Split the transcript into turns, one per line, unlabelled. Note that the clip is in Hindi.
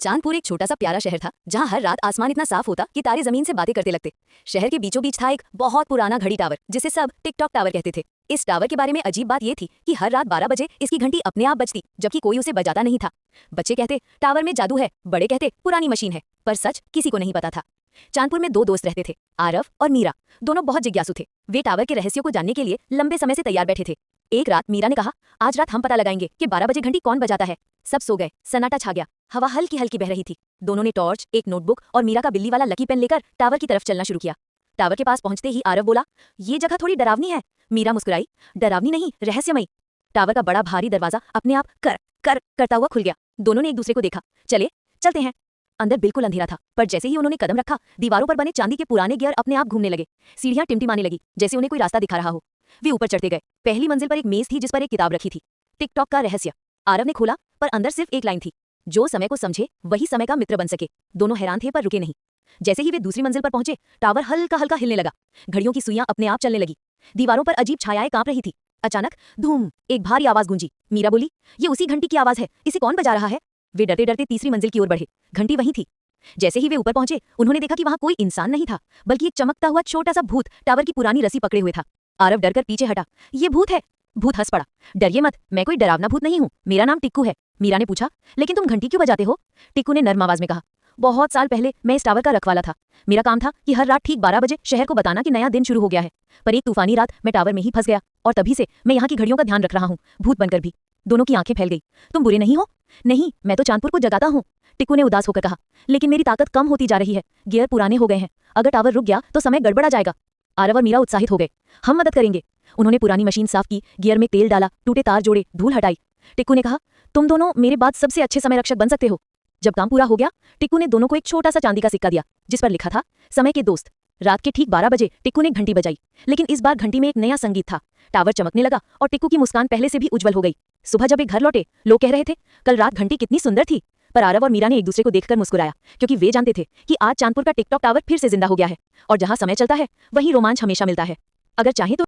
चांदपुर एक छोटा सा प्यारा शहर था जहाँ हर रात आसमान इतना साफ होता कि तारे जमीन से बातें करते लगते। शहर के बीचों बीच था एक बहुत पुराना घड़ी टावर जिसे सब टिकटॉक टावर कहते थे। इस टावर के बारे में अजीब बात ये थी कि हर रात 12 बजे इसकी घंटी अपने आप बजती, जबकि कोई उसे बजाता नहीं था। बच्चे कहते टावर में जादू है, बड़े कहते पुरानी मशीन है, पर सच किसी को नहीं पता था। चांदपुर में दो दोस्त रहते थे, आरव और मीरा। दोनों बहुत जिज्ञासु थे। वे टावर के रहस्यों को जानने के लिए लंबे समय से तैयार बैठे थे। एक रात मीरा ने कहा, आज रात हम पता लगाएंगे कि 12 बजे घंटी कौन बजाता है। सब सो गए, सन्नाटा छा गया। हवा हल्की हल्की बह रही थी। दोनों ने टॉर्च, एक नोटबुक और मीरा का बिल्ली वाला लकी पेन लेकर टावर की तरफ चलना शुरू किया। टावर के पास पहुंचते ही आरव बोला, ये जगह थोड़ी डरावनी है। मीरा मुस्कुराई, डरावनी नहीं, रहस्यमयी। टावर का बड़ा भारी दरवाजा अपने आप कर कर करता हुआ खुल गया। दोनों ने एक दूसरे को देखा। चलते हैं। अंदर बिल्कुल अंधेरा था, पर जैसे ही उन्होंने कदम रखा, दीवारों पर बने चांदी के पुराने गियर अपने आप घूमने लगे। सीढ़ियां टिमटिमाने लगी, जैसे उन्हें कोई रास्ता दिखा रहा हो। वे ऊपर चढ़ते गए। पहली मंजिल पर एक मेज थी जिस पर एक किताब रखी थी, टिकटॉक का रहस्य। आरव ने खोला, पर अंदर सिर्फ एक लाइन थी, जो समय को समझे वही समय का मित्र बन सके। दोनों हैरान थे पर रुके नहीं। जैसे ही वे दूसरी मंजिल पर पहुंचे, टावर हल्का हल्का हिलने लगा। घड़ियों की सुइयां अपने आप चलने लगी। दीवारों पर अजीब छायाएं कांप रही थी। अचानक धूम, एक भारी आवाज गूंजी। मीरा बोली, ये उसी घंटी की आवाज है, इसे कौन बजा रहा है? वे डरते डरते तीसरी मंजिल की ओर बढ़े। घंटी वहीं थी। जैसे ही वे ऊपर पहुंचे, उन्होंने देखा कि वहां कोई इंसान नहीं था, बल्कि एक चमकता हुआ छोटा सा भूत टावर की पुरानी रस्सी पकड़े हुए था। आरव डरकर पीछे हटा। ये भूत है। भूत हंस पड़ा। डरिए मत, मैं कोई डरावना भूत नहीं हूँ, मेरा नाम टिक्कू है। मीरा ने पूछा, लेकिन तुम घंटी क्यों बजाते हो? टिक्कू ने नर्म आवाज में कहा, बहुत साल पहले मैं इस टावर का रखवाला था। मेरा काम था कि हर रात ठीक 12 बजे शहर को बताना कि नया दिन शुरू हो गया है। पर एक तूफानी रात मैं टावर में ही फंस गया, और तभी से मैं यहाँ की घड़ियों का ध्यान रख रहा हूँ, भूत बनकर भी। दोनों की आंखें फैल गई। तुम बुरे नहीं हो? नहीं, मैं तो चांदपुर को जगाता हूँ, टिक्कू ने उदास होकर कहा। लेकिन मेरी ताकत कम होती जा रही है, गियर पुराने हो गए हैं। अगर टावर रुक गया तो समय गड़बड़ा जाएगा। आरव और मीरा उत्साहित हो गए। हम मदद करेंगे। उन्होंने पुरानी मशीन साफ की, गियर में तेल डाला, टूटे तार जोड़े, धूल हटाई। टिक्कू ने कहा, तुम दोनों मेरे बाद सबसे अच्छे समय रक्षक बन सकते हो। जब काम पूरा हो गया, टिक्कू ने दोनों को एक छोटा सा चांदी का सिक्का दिया, जिस पर लिखा था, समय के दोस्त। रात के ठीक 12 बजे टिक्कू ने घंटी बजाई, लेकिन इस बार घंटी में एक नया संगीत था। टावर चमकने लगा और टिक्कू की मुस्कान पहले से भी उज्जवल हो गई। सुबह जब वे घर लौटे, लोग कह रहे थे, कल रात घंटी कितनी सुंदर थी। पर आरव और मीरा ने एक दूसरे को देखकर मुस्कुराया, क्योंकि वे जानते थे कि आज चांदपुर का टिकटॉक टावर फिर से जिंदा हो गया है, और जहां समय चलता है वहीं रोमांच हमेशा मिलता है। अगर चाहे तो